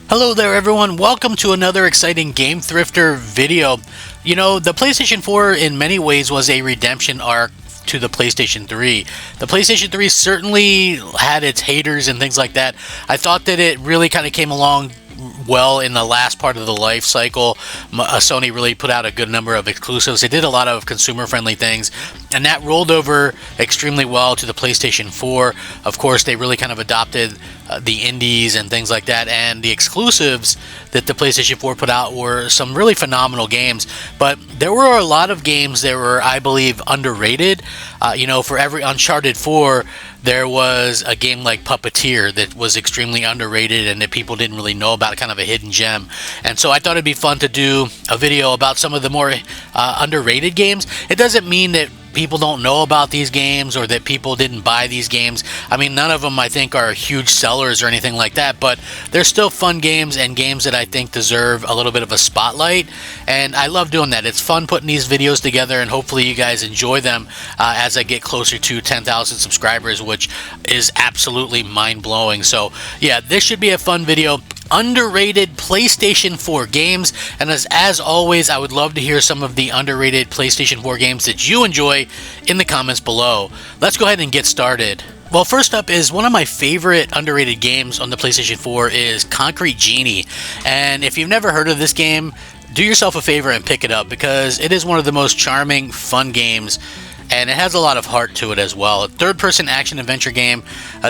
Hello there everyone, welcome to another exciting Game Thrifter video. You know, the PlayStation 4 in many ways was a redemption arc to the PlayStation 3. The PlayStation 3 certainly had its haters and things like that. I thought that it really kind of came along well in the last part of the life cycle. Sony really put out a good number of exclusives. They did a lot of consumer-friendly things, and that rolled over extremely well to the PlayStation 4. Of course, they really kind of adopted the indies and things like that, and the exclusives that the PlayStation 4 put out were some really phenomenal games. But there were a lot of games that were, I believe, underrated. For every Uncharted 4, there was a game like Puppeteer that was extremely underrated and that people didn't really know about, kind of a hidden gem. And so I thought it'd be fun to do a video about some of the more underrated games. It doesn't mean that people don't know about these games or that people didn't buy these games. I mean, none of them I think are huge sellers or anything like that, but they're still fun games and games that I think deserve a little bit of a spotlight, and I love doing that. It's fun putting these videos together, and hopefully you guys enjoy them as I get closer to 10,000 subscribers, which is absolutely mind-blowing. So yeah, this should be a fun video. Underrated PlayStation 4 games, and as always, I would love to hear some of the underrated PlayStation 4 games that you enjoy in the comments below. Let's go ahead and get started. Well, first up is one of my favorite underrated games on the PlayStation 4 is Concrete Genie, and if you've never heard of this game, do yourself a favor and pick it up because it is one of the most charming, fun games, and it has a lot of heart to it as well. A third-person action-adventure game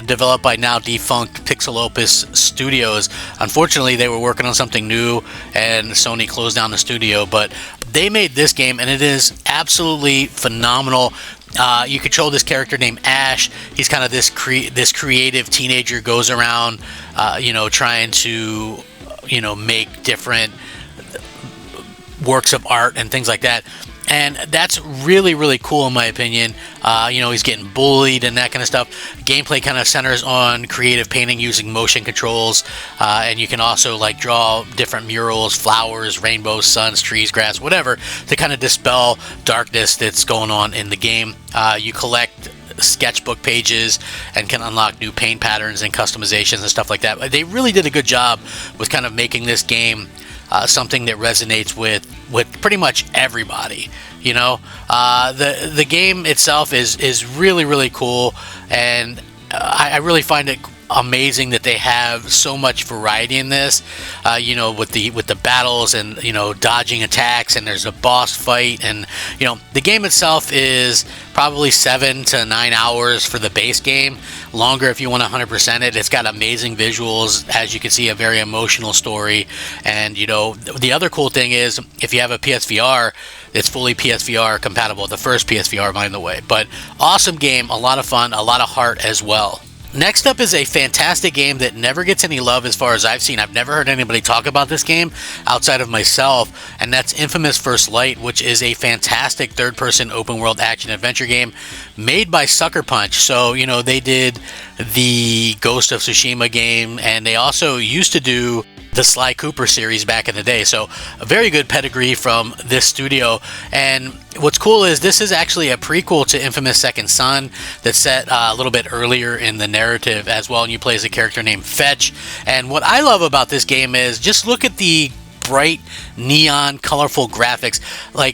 developed by now defunct Pixel Opus Studios. Unfortunately, they were working on something new, and Sony closed down the studio, but they made this game, and it is absolutely phenomenal. You control this character named Ash. He's kind of this creative teenager, goes around, trying to, make different works of art and things like that. And that's really, really cool in my opinion. He's getting bullied and that kind of stuff. Gameplay kind of centers on creative painting using motion controls. And you can also draw different murals, flowers, rainbows, suns, trees, grass, whatever, to kind of dispel darkness that's going on in the game. You collect sketchbook pages and can unlock new paint patterns and customizations and stuff like that. They really did a good job with kind of making this game something that resonates with pretty much everybody. The game itself is really, really cool, and I really find it amazing that they have so much variety in this, with the battles and dodging attacks, and there's a boss fight, and the game itself is probably 7 to 9 hours for the base game, longer if you want to 100% it. It's got amazing visuals, as you can see, a very emotional story, and the other cool thing is if you have a PSVR, it's fully PSVR compatible, the first PSVR, by the way. But awesome game, a lot of fun, a lot of heart as well. Next up is a fantastic game that never gets any love as far as I've seen. I've never heard anybody talk about this game outside of myself, and that's Infamous First Light, which is a fantastic third-person open-world action-adventure game made by Sucker Punch. So, they did the Ghost of Tsushima game, and they also used to do the Sly Cooper series back in the day. So a very good pedigree from this studio. And what's cool is this is actually a prequel to Infamous Second Son that's set a little bit earlier in the narrative as well, and you play as a character named Fetch. And what I love about this game is just look at the bright neon colorful graphics.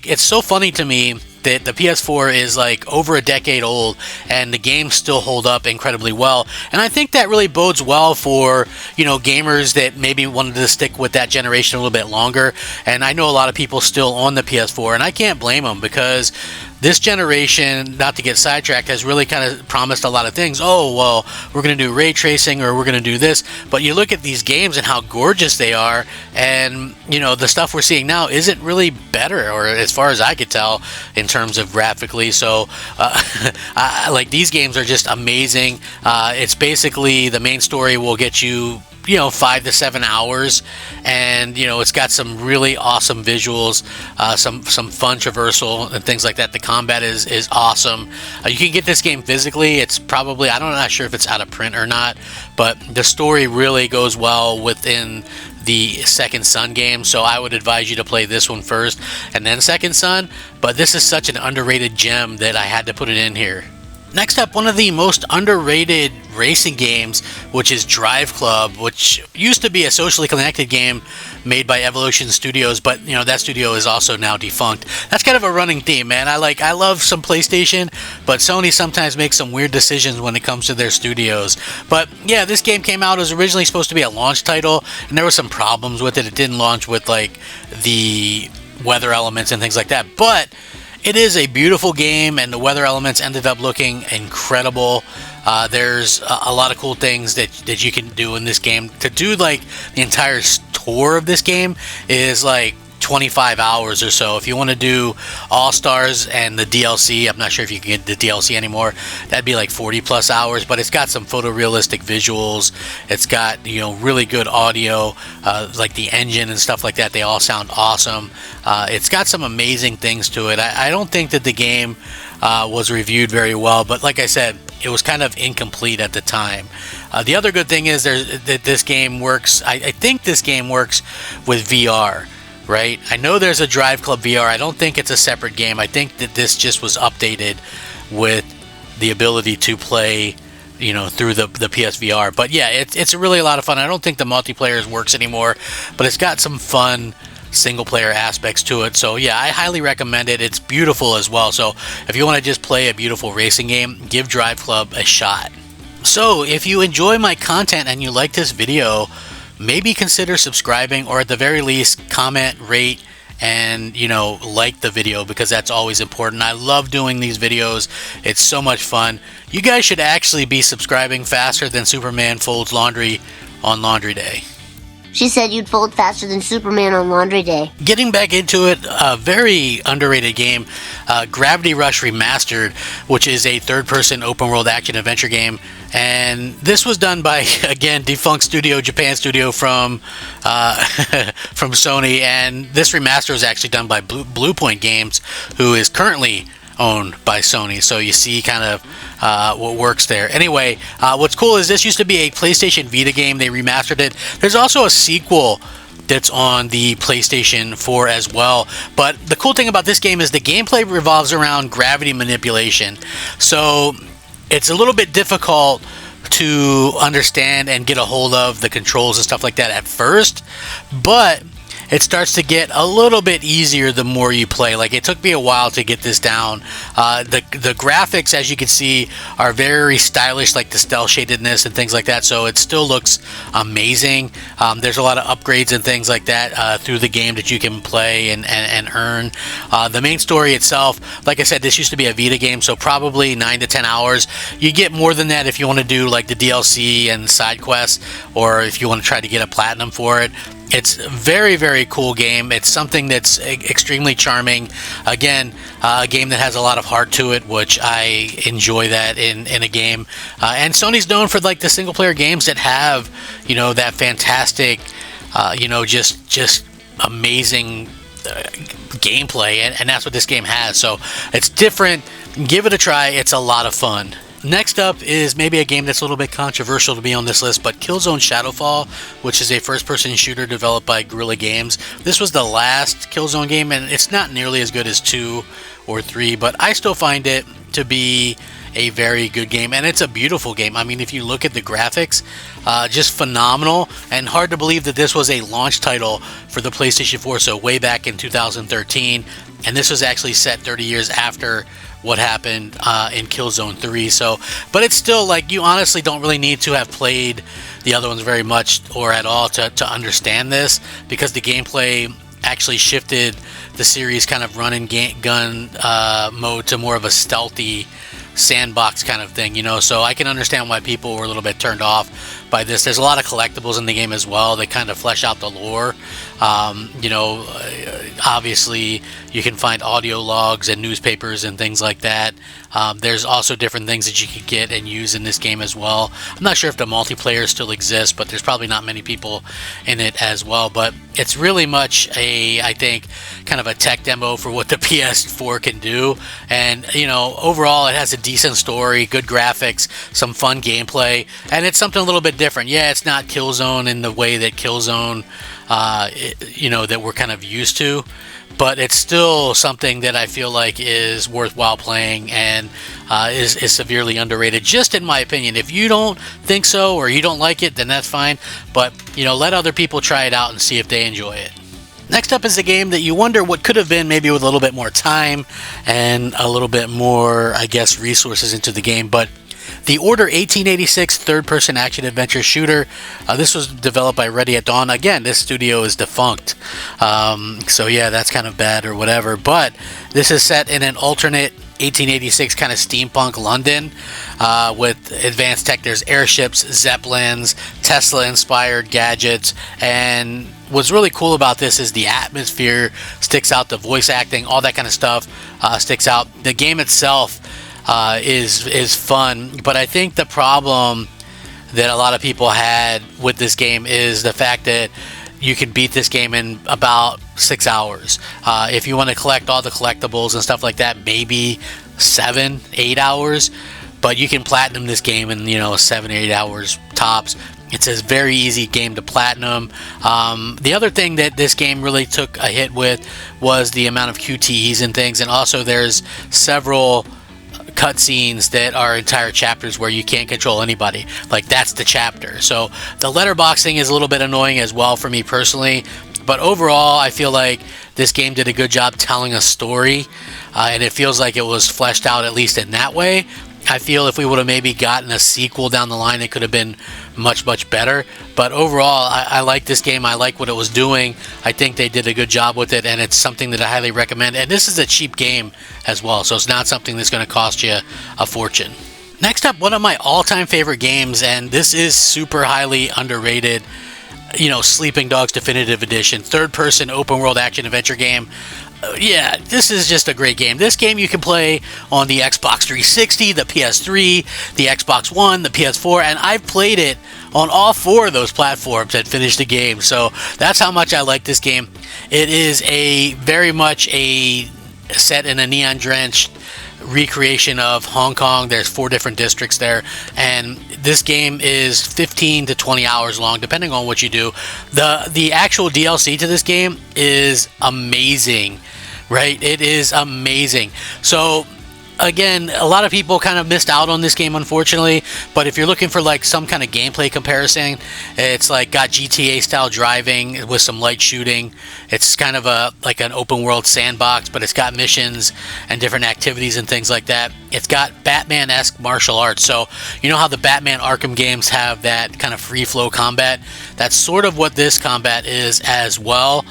It's so funny to me that the PS4 is over a decade old and the games still hold up incredibly well, and I think that really bodes well for gamers that maybe wanted to stick with that generation a little bit longer. And I know a lot of people still on the PS4, and I can't blame them because this generation, not to get sidetracked, has really kind of promised a lot of things. Oh, well, we're going to do ray tracing, or we're going to do this. But you look at these games and how gorgeous they are, and, the stuff we're seeing now isn't really better, or as far as I could tell, in terms of graphically. So, these games are just amazing. It's basically the main story will get you 5 to 7 hours, and it's got some really awesome visuals, some fun traversal and things like that. The combat is awesome. You can get this game physically. It's probably, I'm not sure if it's out of print or not, but the story really goes well within the Second Son game, so I would advise you to play this one first and then Second Son. But this is such an underrated gem that I had to put it in here. Next up, one of the most underrated racing games, which is Driveclub, which used to be a socially connected game made by Evolution Studios, but that studio is also now defunct. That's kind of a running theme, man. I love some PlayStation, but Sony sometimes makes some weird decisions when it comes to their studios. But yeah, this game came out. It was originally supposed to be a launch title, and there were some problems with it. It didn't launch with the weather elements and things like that, but it is a beautiful game, and the weather elements ended up looking incredible. There's a lot of cool things that you can do in this game. To do the entire tour of this game is 25 hours or so. If you want to do All-Stars and the DLC, I'm not sure if you can get the DLC anymore, that'd be 40 plus hours, but it's got some photorealistic visuals. It's got, really good audio, the engine and stuff like that. They all sound awesome. It's got some amazing things to it. I don't think that the game was reviewed very well, but like I said, it was kind of incomplete at the time. The other good thing is that this game works. I think this game works with VR. Right? I know there's a Driveclub VR. I don't think it's a separate game. I think that this just was updated with the ability to play, through the PSVR. But yeah, it's really a lot of fun. I don't think the multiplayer works anymore, but it's got some fun single player aspects to it. So yeah, I highly recommend it. It's beautiful as well. So if you want to just play a beautiful racing game, give Driveclub a shot. So if you enjoy my content and you like this video, maybe consider subscribing, or at the very least comment, rate, and like the video, because that's always important. I love doing these videos. It's so much fun. You guys should actually be subscribing faster than Superman folds laundry on laundry day. She said you'd fold faster than Superman on laundry day. Getting back into it, a very underrated game, Gravity Rush Remastered, which is a third-person open-world action-adventure game. And this was done by, again, defunct studio, Japan studio from Sony. And this remaster was actually done by Bluepoint Games, who is currently owned by Sony. So you see kind of what works there. Anyway, what's cool is this used to be a PlayStation Vita game. They remastered it. There's also a sequel that's on the PlayStation 4 as well. But the cool thing about this game is the gameplay revolves around gravity manipulation. So it's a little bit difficult to understand and get a hold of the controls and stuff like that at first, but it starts to get a little bit easier the more you play. It took me a while to get this down. The graphics, as you can see, are very stylish, like the cel shadedness and things like that, so it still looks amazing. There's a lot of upgrades and things like that through the game that you can play and earn. The main story itself, like I said, this used to be a Vita game, so probably 9 to 10 hours. You get more than that if you want to do the DLC and side quests, or if you want to try to get a platinum for it. It's a very, very cool game. It's something that's extremely charming. Again, a game that has a lot of heart to it, which I enjoy that in a game. And Sony's known for the single player games that have, that fantastic, just amazing gameplay, and that's what this game has. So it's different. Give it a try. It's a lot of fun. Next up is maybe a game that's a little bit controversial to be on this list, but Killzone Shadowfall, which is a first-person shooter developed by Guerrilla Games. This was the last Killzone game, and it's not nearly as good as 2 or 3, but I still find it to be a very good game, and it's a beautiful game. I mean, if you look at the graphics, just phenomenal, and hard to believe that this was a launch title for the PlayStation 4, so way back in 2013, and this was actually set 30 years after what happened in Killzone 3. So, but it's still you honestly don't really need to have played the other ones very much or at all to understand this, because the gameplay actually shifted the series kind of run and gun mode to more of a stealthy sandbox kind of thing, so I can understand why people were a little bit turned off by this. There's a lot of collectibles in the game as well. They kind of flesh out the lore. Obviously you can find audio logs and newspapers and things like that. There's also different things that you can get and use in this game as well. I'm not sure if the multiplayer still exists, but there's probably not many people in it as well. But it's really much I think, kind of a tech demo for what the PS4 can do. And, overall it has a decent story, good graphics, some fun gameplay, and it's something a little bit different. Yeah, it's not Killzone in the way that Killzone that we're kind of used to. But it's still something that I feel like is worthwhile playing and is severely underrated, just in my opinion. If you don't think so or you don't like it, then that's fine. But, let other people try it out and see if they enjoy it. Next up is a game that you wonder what could have been, maybe with a little bit more time and a little bit more, I guess, resources into the game. But The Order 1886 third-person action-adventure shooter. This was developed by Ready at Dawn. Again, this studio is defunct. So yeah, that's kind of bad or whatever. But this is set in an alternate 1886 kind of steampunk London with advanced tech. There's airships, zeppelins, Tesla-inspired gadgets, and what's really cool about this is the atmosphere sticks out, the voice acting, all that kind of stuff sticks out. The game itself is fun, but I think the problem that a lot of people had with this game is the fact that you can beat this game in about 6 hours. If you want to collect all the collectibles and stuff like that, maybe 7-8 hours, but you can platinum this game in 7-8 hours tops. It's a very easy game to platinum. The other thing that this game really took a hit with was the amount of QTEs and things, and also there's several cutscenes that are entire chapters where you can't control anybody. Like, that's the chapter. So the letterboxing is a little bit annoying as well for me personally, but overall I feel like this game did a good job telling a story, and it feels like it was fleshed out, at least in that way. I feel if we would have maybe gotten a sequel down the line, it could have been much, much better. But overall, I like this game. I like what it was doing. I think they did a good job with it, and it's something that I highly recommend. And this is a cheap game as well, so it's not something that's going to cost you a fortune. Next up, one of my all-time favorite games, and this is super highly underrated, Sleeping Dogs Definitive Edition, third-person open-world action-adventure game. Yeah, this is just a great game. This game you can play on the Xbox 360, the PS3, the Xbox One, the PS4, and I've played it on all 4 of those platforms and finished the game. So that's how much I like this game. It is very much a set in a neon-drenched recreation of Hong Kong. There's 4 different districts there, and this game is 15 to 20 hours long, depending on what you do. The actual DLC to this game is amazing, right? It is amazing. So again, a lot of people kind of missed out on this game, unfortunately, but if you're looking for like some kind of gameplay comparison, it's like got GTA style driving with some light shooting. It's kind of like an open world sandbox, but it's got missions and different activities and things like that. It's got Batman-esque martial arts. So you know how the Batman Arkham games have that kind of free flow combat? That's sort of what this combat is as well.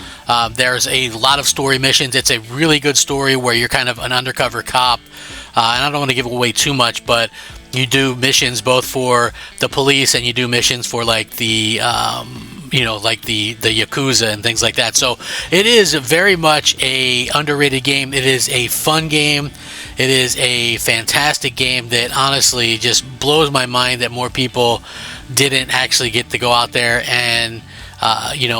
There's a lot of story missions. It's a really good story where you're kind of an undercover cop. And I don't want to give away too much, but you do missions both for the police and you do missions for like the the Yakuza and things like that. So it is very much a underrated game. It is a fun game. It is a fantastic game that honestly just blows my mind that more people didn't actually get to go out there and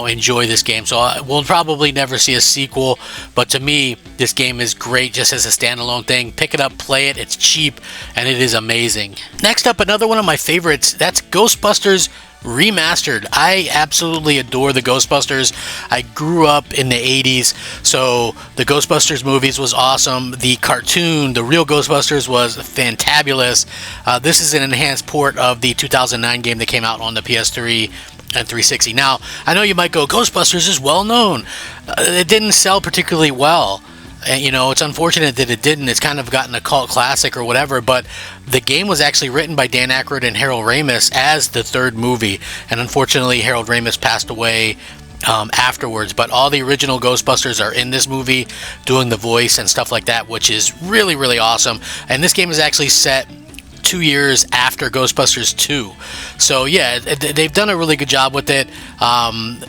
enjoy this game. So we'll probably never see a sequel, but to me, this game is great just as a standalone thing. Pick it up, play it. It's cheap, and it is amazing. Next up, another one of my favorites. That's Ghostbusters Remastered. I absolutely adore the Ghostbusters. I grew up in the 80s, so the Ghostbusters movies was awesome. The cartoon, the real Ghostbusters, was fantabulous. This is an enhanced port of the 2009 game that came out on the PS3 and 360. Now, I know you might go, Ghostbusters is well known. It didn't sell particularly well. And, it's unfortunate that it didn't. It's kind of gotten a cult classic or whatever, but the game was actually written by Dan Aykroyd and Harold Ramis as the third movie, and unfortunately Harold Ramis passed away afterwards, but all the original Ghostbusters are in this movie doing the voice and stuff like that, which is really, really awesome. And this game is actually set 2 years after Ghostbusters 2. So yeah, they've done a really good job with it.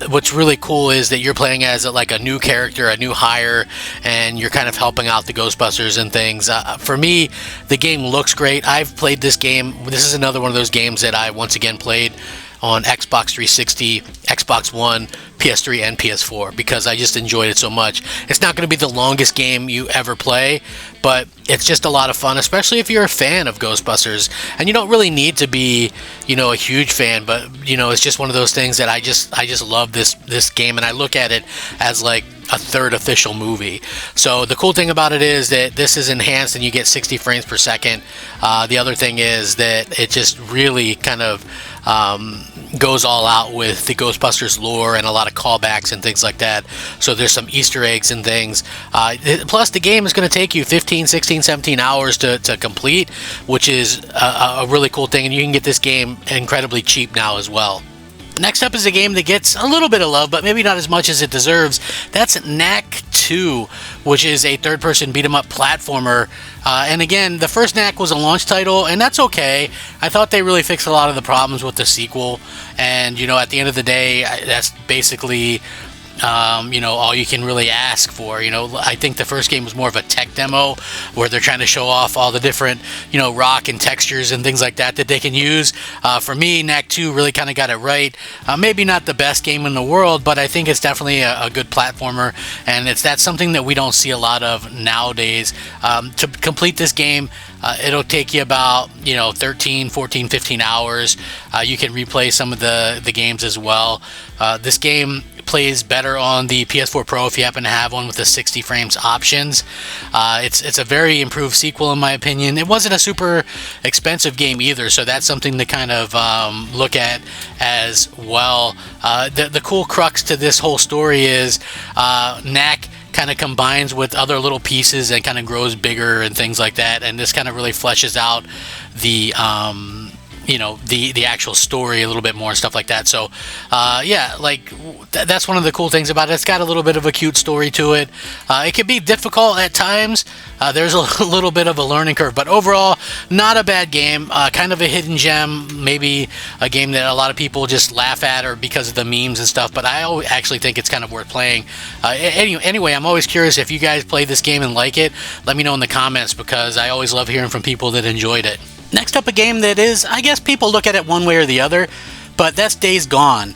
What's really cool is that you're playing as like a new character, a new hire, and you're kind of helping out the Ghostbusters and things. For me, the game looks great. I've played this game. This is another one of those games that I once again played on Xbox 360, Xbox Xbox One, PS3, and PS4 because I just enjoyed it so much. It's not going to be the longest game you ever play, but it's just a lot of fun, especially if you're a fan of Ghostbusters. And you don't really need to be, a huge fan, but it's just one of those things that I just love this game, and I look at it as like a third official movie. So the cool thing about it is that this is enhanced and you get 60 frames per second. The other thing is that it just really kind of goes all out with the Ghostbusters lore and a lot of callbacks and things like that. So there's some Easter eggs and things. Plus the game is going to take you 15, 16, 17 hours to complete, which is a really cool thing, and you can get this game incredibly cheap now as well. Next up is a game that gets a little bit of love, but maybe not as much as it deserves. That's Knack 2, which is a third-person beat-em-up platformer. And again, the first Knack was a launch title, and that's okay. I thought they really fixed a lot of the problems with the sequel. And, at the end of the day, that's basically all you can really ask for. I think the first game was more of a tech demo where they're trying to show off all the different, rock and textures and things like that they can use. For me, Knack 2 really kind of got it right. Maybe not the best game in the world, but I think it's definitely a good platformer, and that's something that we don't see a lot of nowadays. To complete this game, it'll take you about 13, 14, 15 hours. You can replay some of the games as well. This game plays better on the PS4 Pro if you happen to have one with the 60 frames options. It's a very improved sequel in my opinion. It wasn't a super expensive game either, so that's something to kind of look at as well. The cool crux to this whole story is Knack kind of combines with other little pieces and kind of grows bigger and things like that, and this kind of really fleshes out the the actual story a little bit more and stuff like that. So that's one of the cool things about it. It's got a little bit of a cute story to it. It can be difficult at times. There's a little bit of a learning curve, but overall not a bad game. Kind of a hidden gem, maybe a game that a lot of people just laugh at or because of the memes and stuff, but I actually think it's kind of worth playing. Anyway, I'm always curious if you guys play this game and like it. Let me know in the comments because I always love hearing from people that enjoyed it. Next up, a game that is, I guess people look at it one way or the other, but that's Days Gone.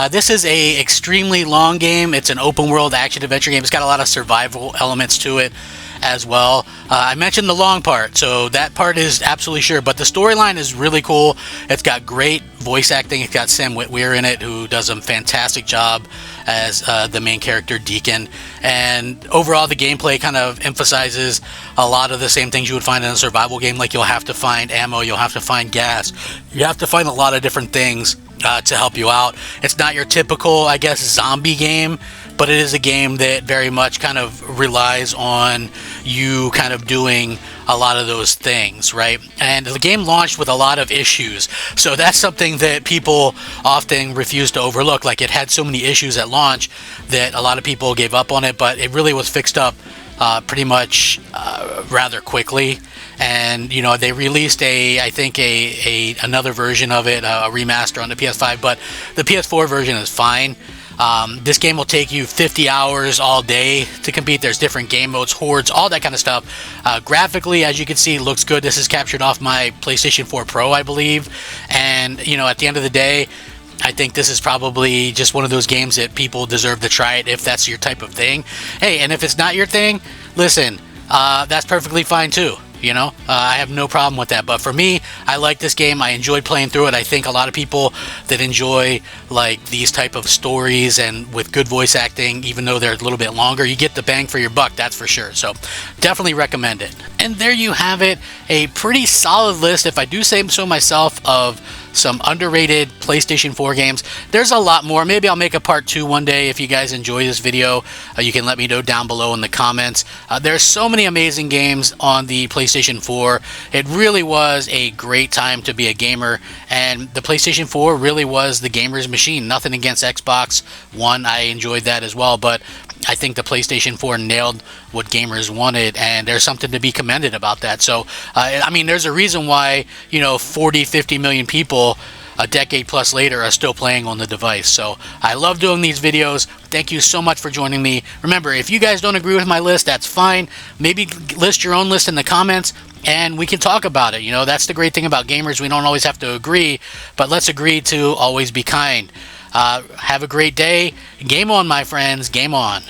This is a extremely long game. It's an open world action adventure game. It's got a lot of survival elements to it as well. I mentioned the long part, so that part is absolutely sure, but the storyline is really cool. It's got great voice acting. It's got Sam Witwer in it, who does a fantastic job as the main character Deacon, and overall the gameplay kind of emphasizes a lot of the same things you would find in a survival game. Like, you'll have to find ammo, you'll have to find gas, you have to find a lot of different things to help you out. It's not your typical, I guess, zombie game, but it is a game that very much kind of relies on you kind of doing a lot of those things, right? And the game launched with a lot of issues, so that's something that people often refuse to overlook. Like, it had so many issues at launch that a lot of people gave up on it, but it really was fixed up pretty much rather quickly. And they released another version of it, a remaster on the PS5, but the PS4 version is fine. This game will take you 50 hours all day to compete. There's different game modes, hordes, all that kind of stuff. Graphically, as you can see, looks good. This is captured off my PlayStation 4 Pro, I believe. And at the end of the day, I think this is probably just one of those games that people deserve to try it if that's your type of thing. Hey, and if it's not your thing, listen, that's perfectly fine too. I have no problem with that. But for me, I like this game. I enjoyed playing through it. I think a lot of people that enjoy like these type of stories and with good voice acting, even though they're a little bit longer, you get the bang for your buck, that's for sure. So definitely recommend it. And there you have it, a pretty solid list, if I do say so myself, of some underrated PlayStation 4 games. There's a lot more. Maybe I'll make a part 2 one day. If you guys enjoy this video, you can let me know down below in the comments. There's so many amazing games on the PlayStation 4. It really was a great time to be a gamer, and the PlayStation 4 really was the gamer's machine. Nothing against Xbox One. I enjoyed that as well, but I think the PlayStation 4 nailed what gamers wanted, and there's something to be commended about that. So, there's a reason why, 40, 50 million people a decade plus later are still playing on the device. So I love doing these videos. Thank you so much for joining me. Remember, if you guys don't agree with my list, that's fine. Maybe list your own list in the comments and we can talk about it. That's the great thing about gamers. We don't always have to agree, but let's agree to always be kind. Have a great day. Game on, my friends. Game on.